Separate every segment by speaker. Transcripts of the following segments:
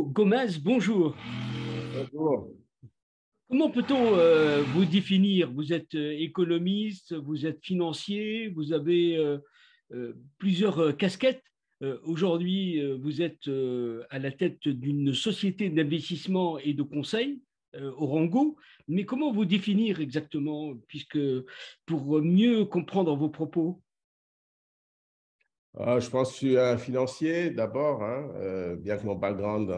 Speaker 1: Hugo Gomez, bonjour.
Speaker 2: Bonjour.
Speaker 1: Comment peut-on vous définir? Vous êtes économiste, vous êtes financier, vous avez plusieurs casquettes. Aujourd'hui, vous êtes à la tête d'une société d'investissement et de conseil, Orango. Mais comment vous définir exactement, puisque pour mieux comprendre vos propos?
Speaker 2: Je pense que je suis un financier d'abord, hein, bien que mon background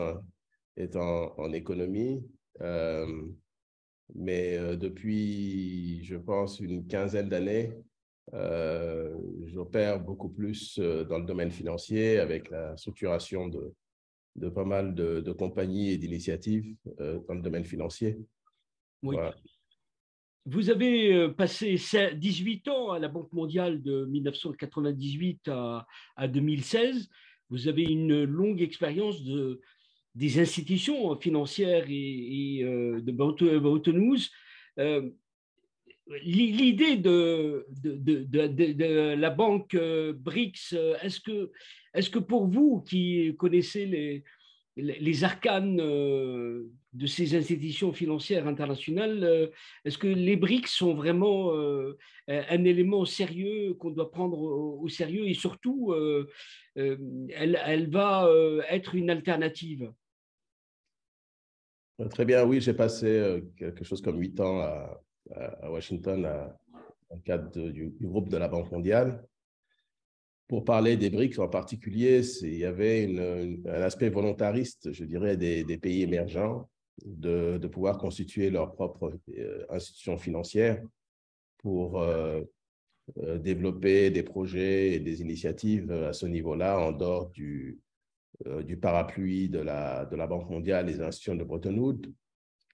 Speaker 2: est en économie. Euh, mais depuis, je pense, une quinzaine d'années, j'opère beaucoup plus dans le domaine financier avec la structuration de pas mal de compagnies et d'initiatives dans le domaine financier.
Speaker 1: Oui.
Speaker 2: Voilà.
Speaker 1: Vous avez passé 18 ans à la Banque mondiale de 1998 à 2016. Vous avez une longue expérience des institutions financières de Bretton Woods. Euh, L'idée de la banque BRICS, est-ce que pour vous qui connaissez les arcanes de ces institutions financières internationales, est-ce que les BRICS sont vraiment un élément sérieux qu'on doit prendre au sérieux et surtout, elle va être une alternative?
Speaker 2: Très bien, oui, j'ai passé quelque chose comme 8 ans à Washington dans le cadre du groupe de la Banque mondiale. Pour parler des BRICS en particulier, il y avait un aspect volontariste, je dirais, des pays émergents de pouvoir constituer leur propre institution financière pour développer des projets et des initiatives à ce niveau-là, en dehors du parapluie de la Banque mondiale, les institutions de Bretton Woods.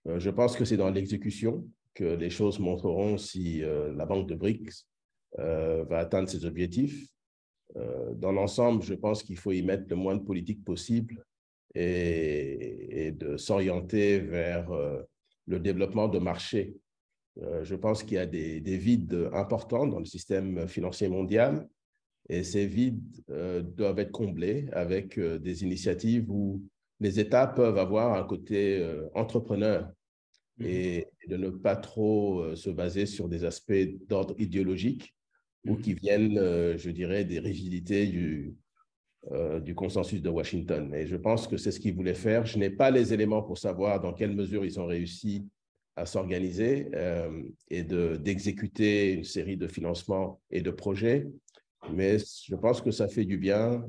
Speaker 2: Je pense que c'est dans l'exécution que les choses montreront si la banque de BRICS va atteindre ses objectifs. Dans l'ensemble, je pense qu'il faut y mettre le moins de politique possible et de s'orienter vers le développement de marchés. Je pense qu'il y a des vides importants dans le système financier mondial et ces vides doivent être comblés avec des initiatives où les États peuvent avoir un côté entrepreneur et de ne pas trop se baser sur des aspects d'ordre idéologique ou qui viennent, je dirais, des rigidités du consensus de Washington. Et je pense que c'est ce qu'ils voulaient faire. Je n'ai pas les éléments pour savoir dans quelle mesure ils ont réussi à s'organiser et d'exécuter une série de financements et de projets. Mais je pense que ça fait du bien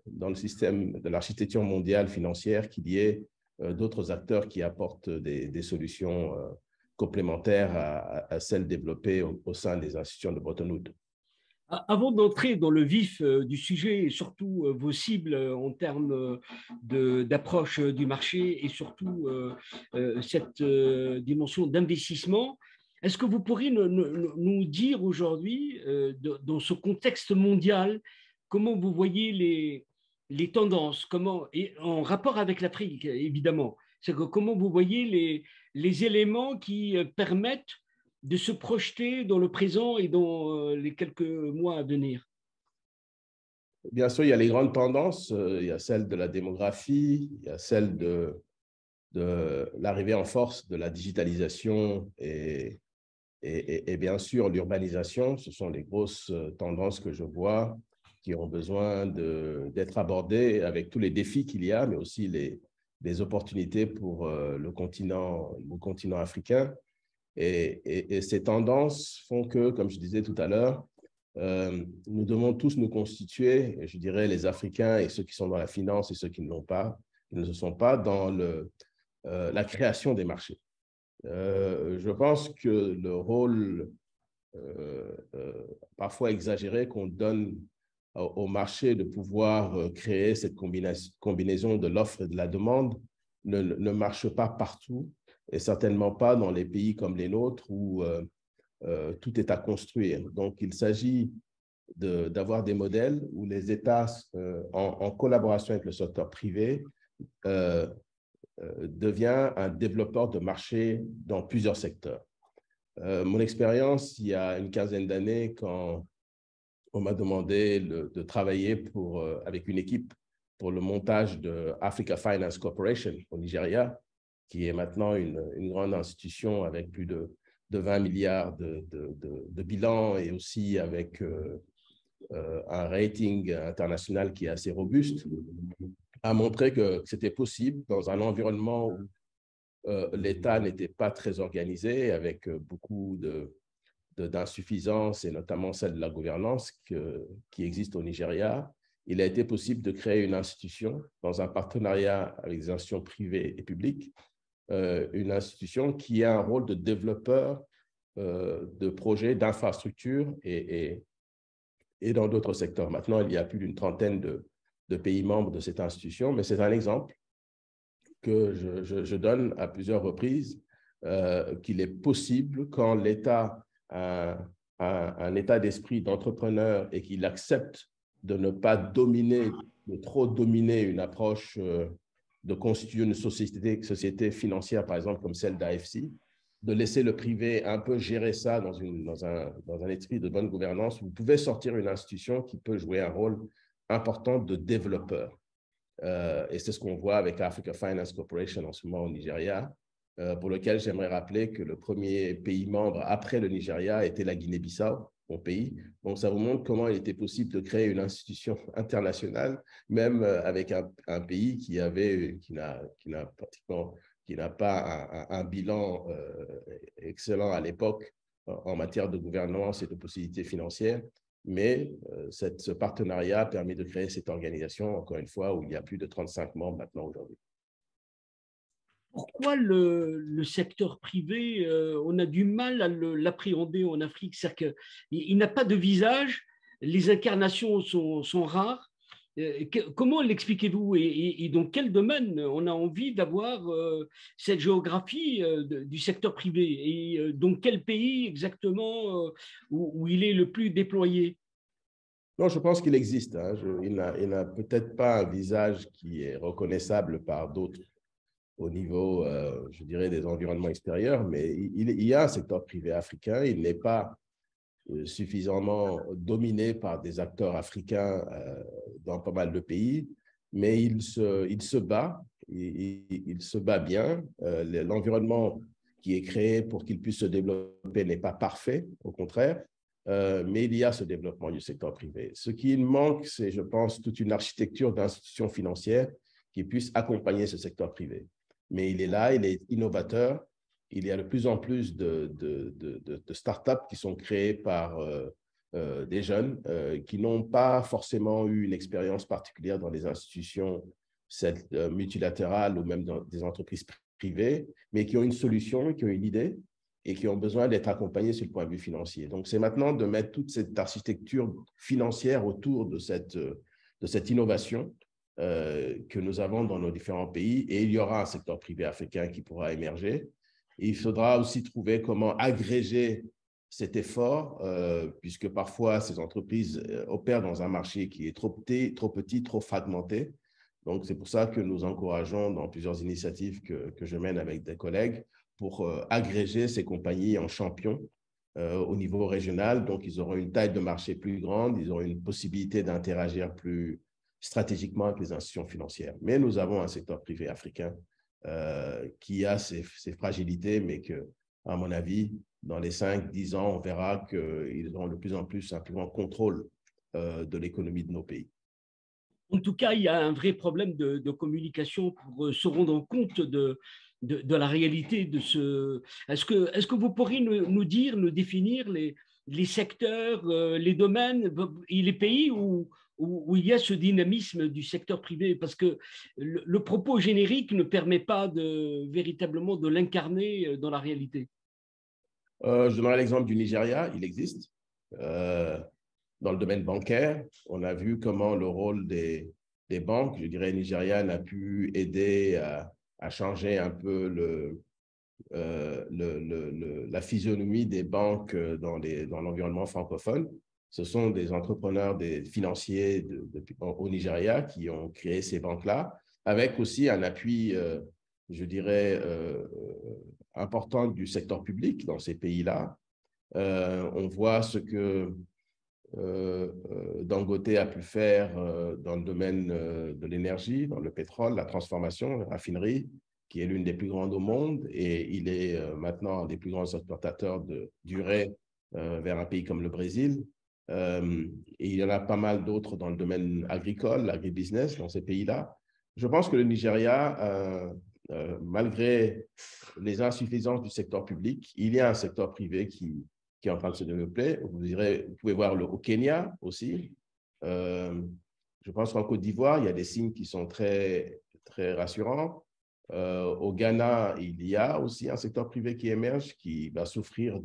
Speaker 2: dans le système de l'architecture mondiale financière qu'il y ait d'autres acteurs qui apportent des solutions complémentaires à celles développées au sein des institutions de Bretton Woods.
Speaker 1: Avant d'entrer dans le vif du sujet, et surtout vos cibles en termes d'approche du marché et surtout cette dimension d'investissement, est-ce que vous pourriez nous dire aujourd'hui, dans ce contexte mondial, comment vous voyez les tendances, et en rapport avec l'Afrique, évidemment, c'est que comment vous voyez les éléments qui permettent de se projeter dans le présent et dans les quelques mois à venir?
Speaker 2: Bien sûr, il y a les grandes tendances. Il y a celle de la démographie, il y a celle de l'arrivée en force de la digitalisation et bien sûr l'urbanisation. Ce sont les grosses tendances que je vois qui ont besoin d'être abordées avec tous les défis qu'il y a, mais aussi les opportunités pour le continent africain. Et ces tendances font que, comme je disais tout à l'heure, nous devons tous nous constituer, je dirais les Africains et ceux qui sont dans la finance et ceux qui ne l'ont pas, qui ne le sont pas, dans la création des marchés. Je pense que le rôle parfois exagéré qu'on donne au marché de pouvoir créer cette combinaison de l'offre et de la demande ne marche pas partout et certainement pas dans les pays comme les nôtres où tout est à construire. Donc, il s'agit d'avoir des modèles où les États, en collaboration avec le secteur privé, euh, devient un développeur de marché dans plusieurs secteurs. Mon expérience, il y a une quinzaine d'années, quand on m'a demandé de travailler avec une équipe pour le montage de Africa Finance Corporation au Nigeria, qui est maintenant une grande institution avec plus de 20 milliards de bilan et aussi avec un rating international qui est assez robuste, a montré que c'était possible dans un environnement où l'État n'était pas très organisé, avec beaucoup d'insuffisances, et notamment celle de la gouvernance qui existe au Nigeria. Il a été possible de créer une institution dans un partenariat avec des institutions privées et publiques, une institution qui a un rôle de développeur de projets d'infrastructures et dans d'autres secteurs. Maintenant, il y a plus d'une trentaine de pays membres de cette institution, mais c'est un exemple que je donne à plusieurs reprises, qu'il est possible, quand l'État a un état d'esprit d'entrepreneur et qu'il accepte de ne pas dominer, de trop dominer une approche de constituer une société financière, par exemple, comme celle d'AFC, de laisser le privé un peu gérer ça dans un esprit de bonne gouvernance. Vous pouvez sortir une institution qui peut jouer un rôle important de développeur. Et c'est ce qu'on voit avec Africa Finance Corporation en ce moment au Nigeria, pour lequel j'aimerais rappeler que le premier pays membre après le Nigeria était la Guinée-Bissau, mon pays. Donc, ça vous montre comment il était possible de créer une institution internationale, même avec un pays qui n'a pas un bilan excellent à l'époque en matière de gouvernance et de possibilités financières. Mais ce partenariat permet de créer cette organisation, encore une fois, où il y a plus de 35 membres maintenant aujourd'hui.
Speaker 1: Pourquoi le secteur privé, on a du mal à l'appréhender en Afrique? C'est-à-dire qu'il n'a pas de visage, les incarnations sont rares. Comment l'expliquez-vous et dans quel domaine on a envie d'avoir cette géographie du secteur privé et dans quel pays exactement où il est le plus déployé?
Speaker 2: Non, je pense qu'il existe. Hein. Il n'a peut-être pas un visage qui est reconnaissable par d'autres au niveau, je dirais, des environnements extérieurs, mais il y a un secteur privé africain. Il n'est pas suffisamment dominé par des acteurs africains dans pas mal de pays, mais il se bat, il se bat bien. L'environnement qui est créé pour qu'il puisse se développer n'est pas parfait, au contraire, mais il y a ce développement du secteur privé. Ce qui manque, c'est, je pense, toute une architecture d'institutions financières qui puisse accompagner ce secteur privé. Mais il est là, il est innovateur. Il y a de plus en plus de startups qui sont créées par des jeunes qui n'ont pas forcément eu une expérience particulière dans des institutions multilatérales ou même dans des entreprises privées, mais qui ont une solution, qui ont une idée et qui ont besoin d'être accompagnés sur le point de vue financier. Donc, c'est maintenant de mettre toute cette architecture financière autour de cette innovation que nous avons dans nos différents pays, et il y aura un secteur privé africain qui pourra émerger. Et il faudra aussi trouver comment agréger cet effort, puisque parfois ces entreprises opèrent dans un marché qui est trop petit, trop fragmenté. Donc, c'est pour ça que nous encourageons dans plusieurs initiatives que je mène avec des collègues pour agréger ces compagnies en champions au niveau régional. Donc, ils auront une taille de marché plus grande, ils auront une possibilité d'interagir plus stratégiquement avec les institutions financières. Mais nous avons un secteur privé africain qui a ses fragilités, mais que, à mon avis, dans les 5-10 ans, on verra qu'ils auront de plus en plus simplement contrôle de l'économie de nos pays.
Speaker 1: En tout cas, il y a un vrai problème de communication pour se rendre compte de la réalité de ce. Est-ce que vous pourriez nous dire, nous définir les secteurs, les domaines et les pays où il y a ce dynamisme du secteur privé? Parce que le propos générique ne permet pas véritablement de l'incarner dans la réalité.
Speaker 2: Je donnerai l'exemple du Nigeria, il existe. Dans le domaine bancaire, on a vu comment le rôle des banques, je dirais, nigérianes a pu aider à changer un peu la physionomie des banques dans l'environnement francophone. Ce sont des entrepreneurs, des financiers au Nigeria qui ont créé ces banques-là, avec aussi un appui, je dirais, important du secteur public dans ces pays-là. On voit ce que Dangote a pu faire dans le domaine de l'énergie, dans le pétrole, la transformation, la raffinerie, qui est l'une des plus grandes au monde, et il est maintenant un des plus grands exportateurs de d'urée vers un pays comme le Brésil. Et il y en a pas mal d'autres dans le domaine agricole, l'agribusiness dans ces pays-là. Je pense que le Nigeria, malgré les insuffisances du secteur public, il y a un secteur privé qui est en train de se développer. Vous pouvez voir au Kenya aussi. Je pense qu'en Côte d'Ivoire, il y a des signes qui sont très, très rassurants. Au Ghana, il y a aussi un secteur privé qui émerge, qui va souffrir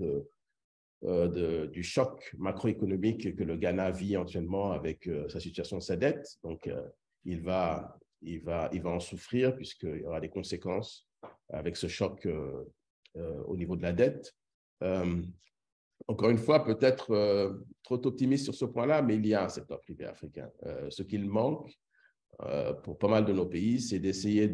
Speaker 2: du choc macroéconomique que le Ghana vit actuellement avec sa situation de sa dette. Donc, il va en souffrir puisqu'il y aura des conséquences avec ce choc au niveau de la dette. Encore une fois, peut-être trop optimiste sur ce point-là, mais il y a un secteur privé africain. Ce qu'il manque pour pas mal de nos pays, c'est d'essayer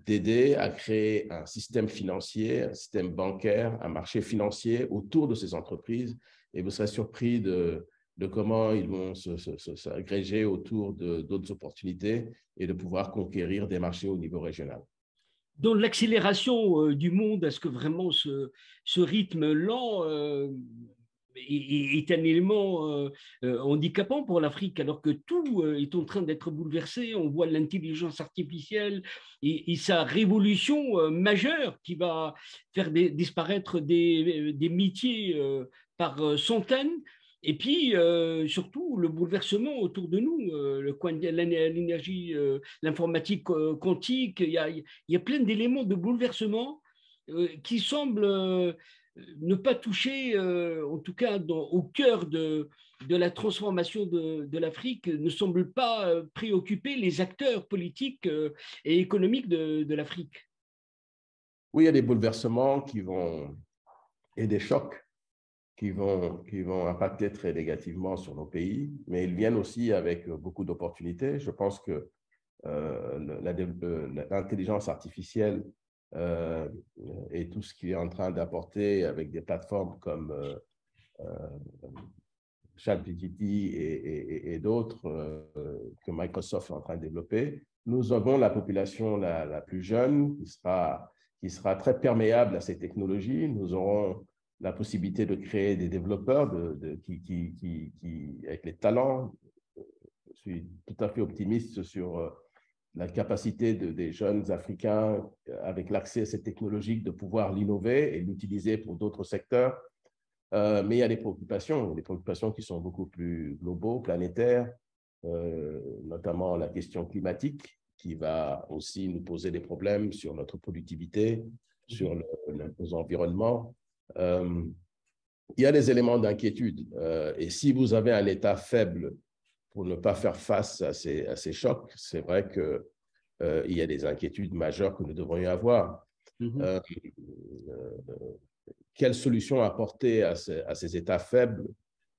Speaker 2: d'aider à créer un système financier, un système bancaire, un marché financier autour de ces entreprises. Et vous serez surpris de comment ils vont s'agréger autour d'autres opportunités et de pouvoir conquérir des marchés au niveau régional.
Speaker 1: Dans l'accélération du monde, est-ce que vraiment ce rythme lent est un élément handicapant pour l'Afrique, alors que tout est en train d'être bouleversé? On voit l'intelligence artificielle et sa révolution majeure qui va faire disparaître des métiers par centaines. Et puis, surtout, le bouleversement autour de nous, l'énergie, l'informatique quantique, il y a plein d'éléments de bouleversement qui semblent ne pas toucher, en tout cas au cœur de la transformation de l'Afrique, ne semblent pas préoccuper les acteurs politiques et économiques de l'Afrique.
Speaker 2: Oui, il y a des bouleversements et des chocs qui vont impacter très négativement sur nos pays, mais ils viennent aussi avec beaucoup d'opportunités. Je pense que l'intelligence artificielle et tout ce qui est en train d'apporter avec des plateformes comme ChatGPT et d'autres que Microsoft est en train de développer, nous avons la population la plus jeune qui sera très perméable à ces technologies. Nous aurons la possibilité de créer des développeurs avec les talents. Je suis tout à fait optimiste sur la capacité des jeunes Africains, avec l'accès à ces technologies, de pouvoir l'innover et l'utiliser pour d'autres secteurs. Mais il y a des préoccupations qui sont beaucoup plus globaux, planétaires, notamment la question climatique, qui va aussi nous poser des problèmes sur notre productivité, sur nos environnements. Il y a des éléments d'inquiétude. Et si vous avez un État faible pour ne pas faire face à ces chocs, c'est vrai qu'il y a des inquiétudes majeures que nous devrions avoir. Quelle solution apporter à ces États faibles?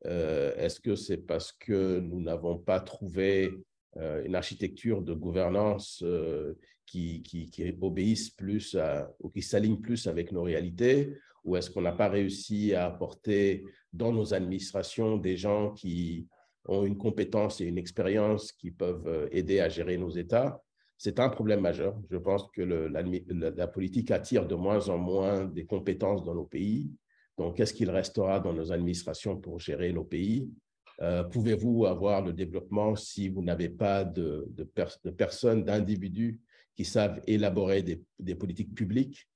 Speaker 2: Est-ce que c'est parce que nous n'avons pas trouvé une architecture de gouvernance qui obéisse plus ou qui s'aligne plus avec nos réalités? Ou est-ce qu'on n'a pas réussi à apporter dans nos administrations des gens qui ont une compétence et une expérience qui peuvent aider à gérer nos États? C'est un problème majeur. Je pense que la politique attire de moins en moins des compétences dans nos pays. Donc, qu'est-ce qu'il restera dans nos administrations pour gérer nos pays? Pouvez-vous avoir le développement si vous n'avez pas de personnes, d'individus qui savent élaborer des politiques publiques?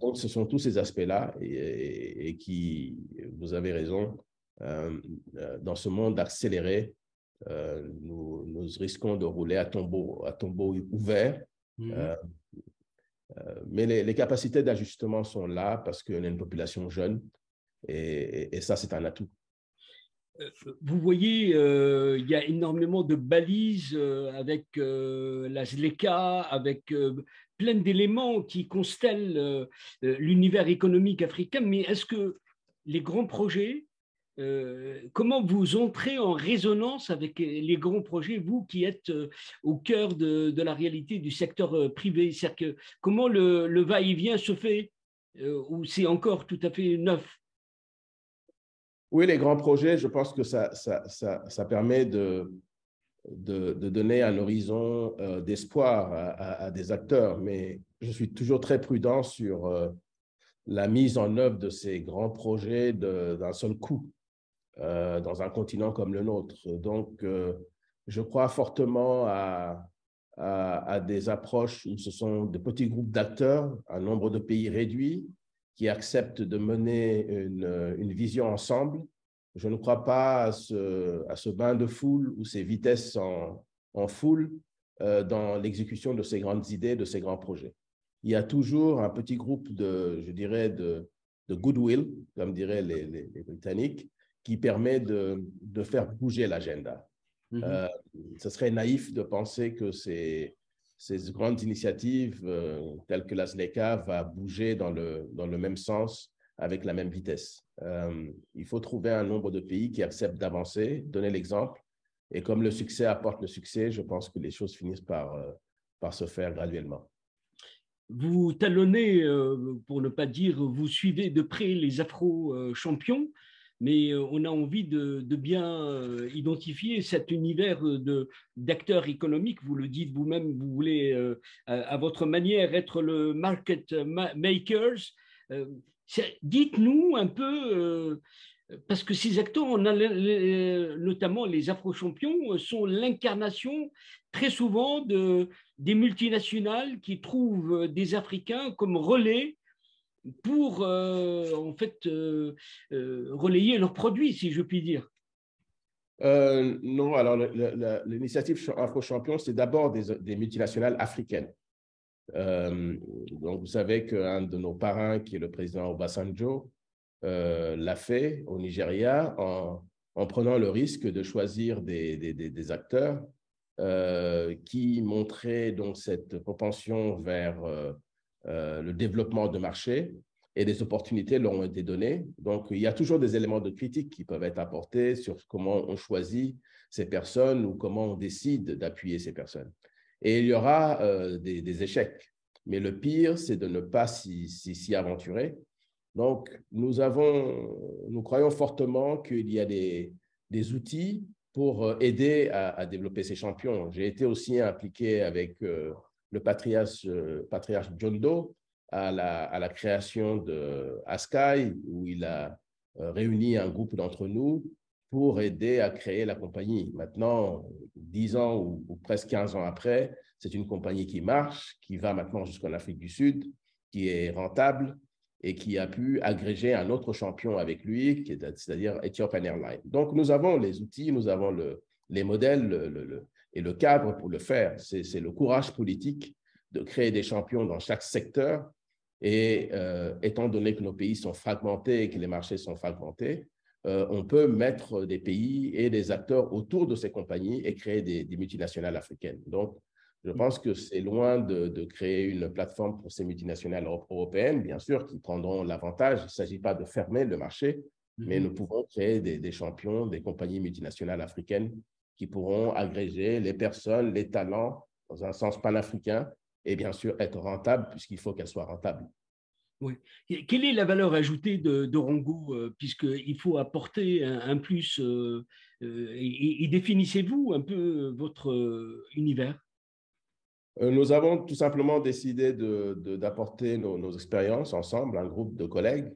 Speaker 2: Donc, ce sont tous ces aspects-là et qui, vous avez raison, dans ce monde accéléré, nous risquons de rouler à tombeau ouvert. Mais les capacités d'ajustement sont là parce qu'on a une population jeune et ça, c'est un atout.
Speaker 1: Vous voyez, il y a énormément de balises avec la ZLECA, avec plein d'éléments qui constellent l'univers économique africain. Mais est-ce que les grands projets, comment vous entrez en résonance avec les grands projets, vous qui êtes au cœur de la réalité du secteur privé? C'est-à-dire que comment le va-et-vient se fait, ou c'est encore tout à fait neuf?
Speaker 2: Oui, les grands projets, je pense que ça permet de donner un horizon d'espoir à des acteurs, mais je suis toujours très prudent sur la mise en œuvre de ces grands projets d'un seul coup dans un continent comme le nôtre. Donc, je crois fortement à des approches où ce sont de petits groupes d'acteurs, un nombre de pays réduit, qui acceptent de mener une vision ensemble. Je ne crois pas à ce bain de foule ou ces vitesses en foule dans l'exécution de ces grandes idées, de ces grands projets. Il y a toujours un petit groupe je dirais, de goodwill, comme diraient les Britanniques, qui permet de faire bouger l'agenda. Ce serait naïf de penser que ces grandes initiatives telles que la ZLECA va bouger dans le même sens avec la même vitesse. Il faut trouver un nombre de pays qui acceptent d'avancer, donner l'exemple. Et comme le succès apporte le succès, je pense que les choses finissent par se faire graduellement.
Speaker 1: Vous talonnez, pour ne pas dire vous suivez de près les Afro-champions, mais on a envie de bien identifier cet univers d'acteurs économiques. Vous le dites vous-même, vous voulez à votre manière être le market makers. Dites-nous un peu, parce que ces acteurs, notamment les Afro-champions, sont l'incarnation très souvent des multinationales qui trouvent des Africains comme relais pour en fait relayer leurs produits, si je puis dire.
Speaker 2: Non, alors l'initiative Afro-Champion, c'est d'abord des multinationales africaines. Donc, vous savez qu'un de nos parrains, qui est le président Obasanjo, l'a fait au Nigeria en prenant le risque de choisir des acteurs qui montraient donc cette propension vers le développement de marché, et des opportunités leur ont été données. Donc, il y a toujours des éléments de critique qui peuvent être apportés sur comment on choisit ces personnes ou comment on décide d'appuyer ces personnes. Et il y aura des échecs. Mais le pire, c'est de ne pas s'y aventurer. Donc, nous croyons fortement qu'il y a des outils pour aider à développer ces champions. J'ai été aussi impliqué avec le patriarche John Doe à la création de Askai, où il a réuni un groupe d'entre nous pour aider à créer la compagnie. Maintenant, 10 ans ou presque 15 ans après, c'est une compagnie qui marche, qui va maintenant jusqu'en Afrique du Sud, qui est rentable et qui a pu agréger un autre champion avec lui, c'est-à-dire Ethiopian Airlines. Donc, nous avons les outils, nous avons les modèles et le cadre pour le faire. C'est le courage politique de créer des champions dans chaque secteur. Et étant donné que nos pays sont fragmentés et que les marchés sont fragmentés, on peut mettre des pays et des acteurs autour de ces compagnies et créer des multinationales africaines. Donc, je pense que c'est loin de créer une plateforme pour ces multinationales européennes, bien sûr, qui prendront l'avantage. Il ne s'agit pas de fermer le marché, mais nous pouvons créer des champions, des compagnies multinationales africaines qui pourront agréger les personnes, les talents dans un sens panafricain et bien sûr être rentables puisqu'il faut qu'elles soient rentables.
Speaker 1: Oui. Quelle est la valeur ajoutée d'Orongo, puisqu'il faut apporter un plus et définissez-vous un peu votre univers?
Speaker 2: Nous avons tout simplement décidé d'apporter nos expériences ensemble, un groupe de collègues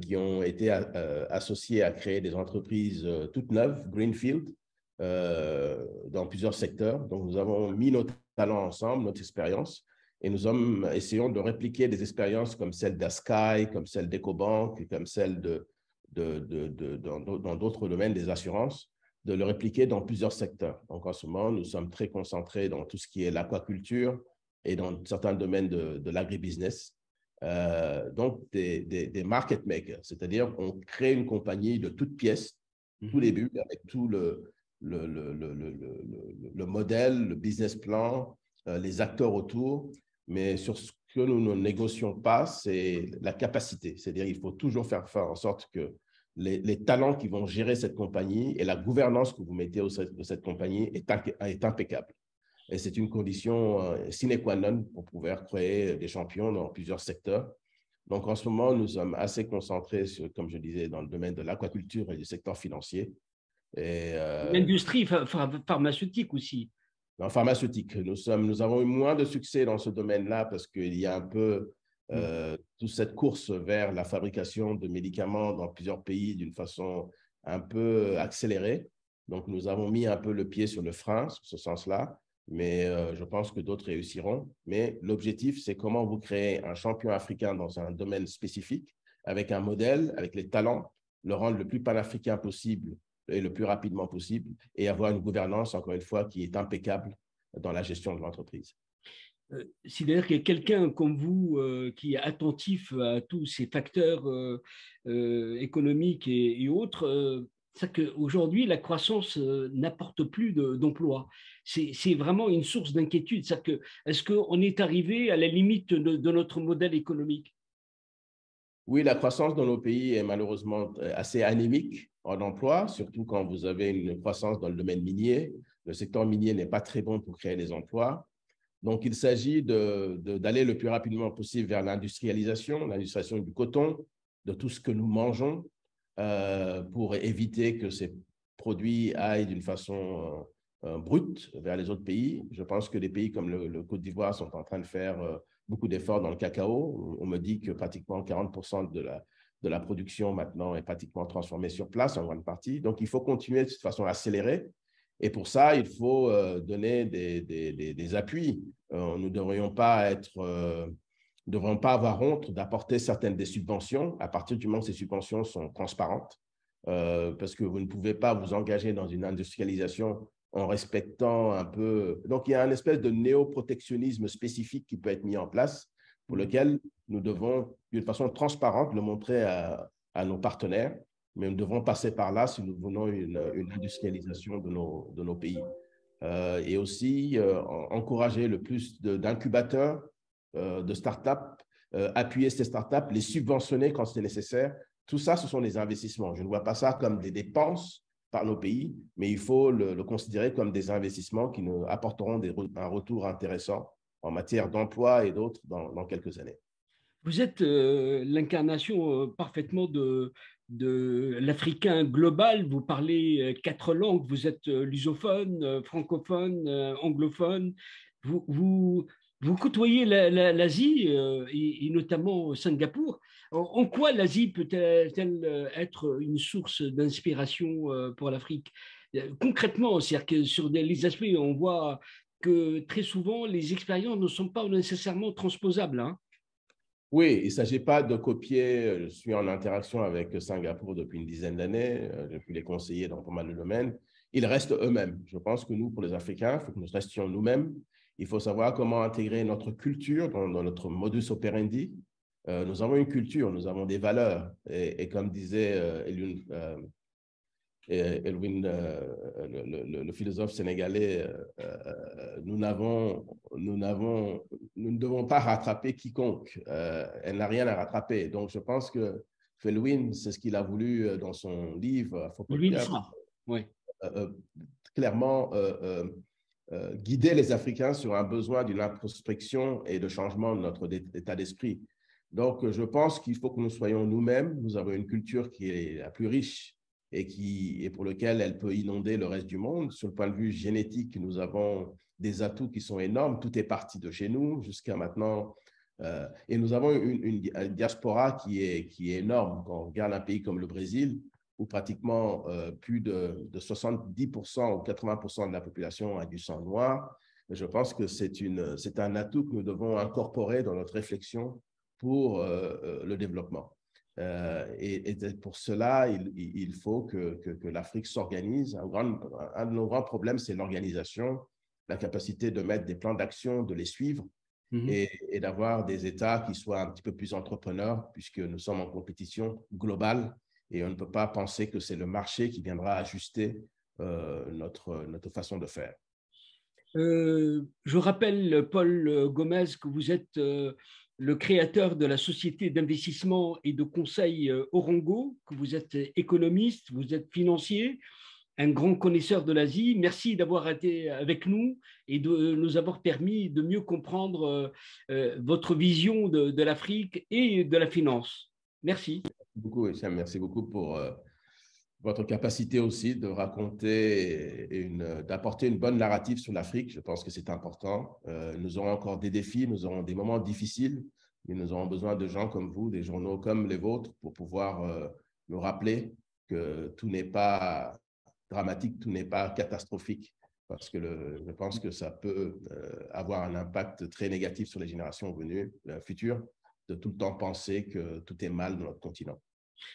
Speaker 2: qui ont été associés à créer des entreprises toutes neuves, Greenfield, dans plusieurs secteurs. Donc, nous avons mis nos talents ensemble, notre expérience, et nous essayons de répliquer des expériences comme celle d'Askai, comme celle d'EcoBank, comme celle dans d'autres domaines des assurances, de le répliquer dans plusieurs secteurs. Donc, en ce moment, nous sommes très concentrés dans tout ce qui est l'aquaculture et dans certains domaines de l'agribusiness. Donc, des market makers, c'est-à-dire on crée une compagnie de toutes pièces, tout début, avec tout le modèle, le business plan, les acteurs autour. Mais sur ce que nous ne négocions pas, c'est la capacité. C'est-à-dire qu'il faut toujours faire en sorte que les talents qui vont gérer cette compagnie et la gouvernance que vous mettez au sein de cette compagnie est impeccable. Et c'est une condition sine qua non pour pouvoir créer des champions dans plusieurs secteurs. Donc, en ce moment, nous sommes assez concentrés, sur, comme je disais, dans le domaine de l'aquaculture et du secteur financier. Et
Speaker 1: L'industrie pharmaceutique aussi.
Speaker 2: en pharmaceutique, nous avons eu moins de succès dans ce domaine-là parce qu'il y a un peu toute cette course vers la fabrication de médicaments dans plusieurs pays d'une façon un peu accélérée. Donc, nous avons mis un peu le pied sur le frein, sur ce sens-là, mais je pense que d'autres réussiront. Mais l'objectif, c'est comment vous créez un champion africain dans un domaine spécifique, avec un modèle, avec les talents, le rendre le plus panafricain possible et le plus rapidement possible, et avoir une gouvernance, encore une fois, qui est impeccable dans la gestion de l'entreprise.
Speaker 1: C'est-à-dire qu'il y a quelqu'un comme vous qui est attentif à tous ces facteurs économiques et autres. C'est qu'aujourd'hui, la croissance n'apporte plus d'emplois. C'est vraiment une source d'inquiétude. Est-ce qu'on est arrivé à la limite de notre modèle économique?
Speaker 2: Oui, la croissance dans nos pays est malheureusement assez anémique en emploi, surtout quand vous avez une croissance dans le domaine minier. Le secteur minier n'est pas très bon pour créer des emplois. Donc, il s'agit d'aller le plus rapidement possible vers l'industrialisation du coton, de tout ce que nous mangeons, pour éviter que ces produits aillent d'une façon brute vers les autres pays. Je pense que des pays comme le Côte d'Ivoire sont en train de faire beaucoup d'efforts dans le cacao. On me dit que pratiquement 40% de la production maintenant est pratiquement transformée sur place en grande partie. Donc, il faut continuer de toute façon accélérée. Et pour ça, il faut donner des appuis. Nous ne devrions pas avoir honte d'apporter certaines des subventions à partir du moment où ces subventions sont transparentes, parce que vous ne pouvez pas vous engager dans une industrialisation en respectant un peu… Donc, il y a une espèce de néoprotectionnisme spécifique qui peut être mis en place pour lequel nous devons, d'une façon transparente, le montrer à nos partenaires, mais nous devons passer par là si nous voulons une industrialisation de nos pays. Et aussi encourager le plus d'incubateurs, de startups, appuyer ces startups, les subventionner quand c'est nécessaire. Tout ça, ce sont des investissements. Je ne vois pas ça comme des dépenses par nos pays, mais il faut le considérer comme des investissements qui nous apporteront un retour intéressant en matière d'emploi et d'autres dans quelques années.
Speaker 1: Vous êtes l'incarnation parfaitement de l'africain global. Vous parlez 4 langues. Vous êtes lusophone, francophone, anglophone. Vous, vous, vous côtoyez l'Asie et notamment Singapour. En quoi l'Asie peut-elle être une source d'inspiration pour l'Afrique? Concrètement, c'est-à-dire que sur les aspects, on voit que très souvent, les expériences ne sont pas nécessairement transposables, hein.
Speaker 2: Oui, il ne s'agit pas de copier. Je suis en interaction avec Singapour depuis une dizaine d'années. J'ai pu les conseiller dans pas mal de domaines. Ils restent eux-mêmes. Je pense que nous, pour les Africains, il faut que nous restions nous-mêmes. Il faut savoir comment intégrer notre culture dans notre modus operandi. Nous avons une culture, nous avons des valeurs. Et comme disait Elwin, le philosophe sénégalais, nous ne devons pas rattraper quiconque. Elle n'a rien à rattraper. Donc, je pense que Elwin, c'est ce qu'il a voulu dans son livre
Speaker 1: Louis
Speaker 2: Afropolka,
Speaker 1: Smart, oui.
Speaker 2: clairement guider les Africains sur un besoin d'une introspection et de changement de notre état d'esprit. Donc, je pense qu'il faut que nous soyons nous-mêmes. Nous avons une culture qui est la plus riche et pour lequel elle peut inonder le reste du monde. Sur le point de vue génétique, nous avons des atouts qui sont énormes. Tout est parti de chez nous jusqu'à maintenant. Et nous avons une diaspora qui est énorme. Quand on regarde un pays comme le Brésil, où pratiquement plus de 70% ou 80% de la population a du sang noir, je pense que c'est un atout que nous devons incorporer dans notre réflexion pour le développement. Et pour cela, il faut que l'Afrique s'organise. Un de nos grands problèmes, c'est l'organisation, la capacité de mettre des plans d'action, de les suivre et d'avoir des États qui soient un petit peu plus entrepreneurs, puisque nous sommes en compétition globale et on ne peut pas penser que c'est le marché qui viendra ajuster notre façon de faire.
Speaker 1: Je rappelle, Paul Gomez, que vous êtes le créateur de la société d'investissement et de conseil Orongo, que vous êtes économiste, vous êtes financier, un grand connaisseur de l'Asie. Merci d'avoir été avec nous et de nous avoir permis de mieux comprendre votre vision de l'Afrique et de la finance. Merci.
Speaker 2: Beaucoup, Hicham, merci beaucoup pour votre capacité aussi de raconter et d'apporter une bonne narrative sur l'Afrique. Je pense que c'est important. Nous aurons encore des défis, nous aurons des moments difficiles, mais nous aurons besoin de gens comme vous, des journaux comme les vôtres, pour pouvoir nous rappeler que tout n'est pas dramatique, tout n'est pas catastrophique, parce que je pense que ça peut avoir un impact très négatif sur les générations futures, de tout le temps penser que tout est mal dans notre continent.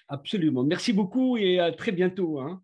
Speaker 1: Absolument. Merci beaucoup et à très bientôt, hein.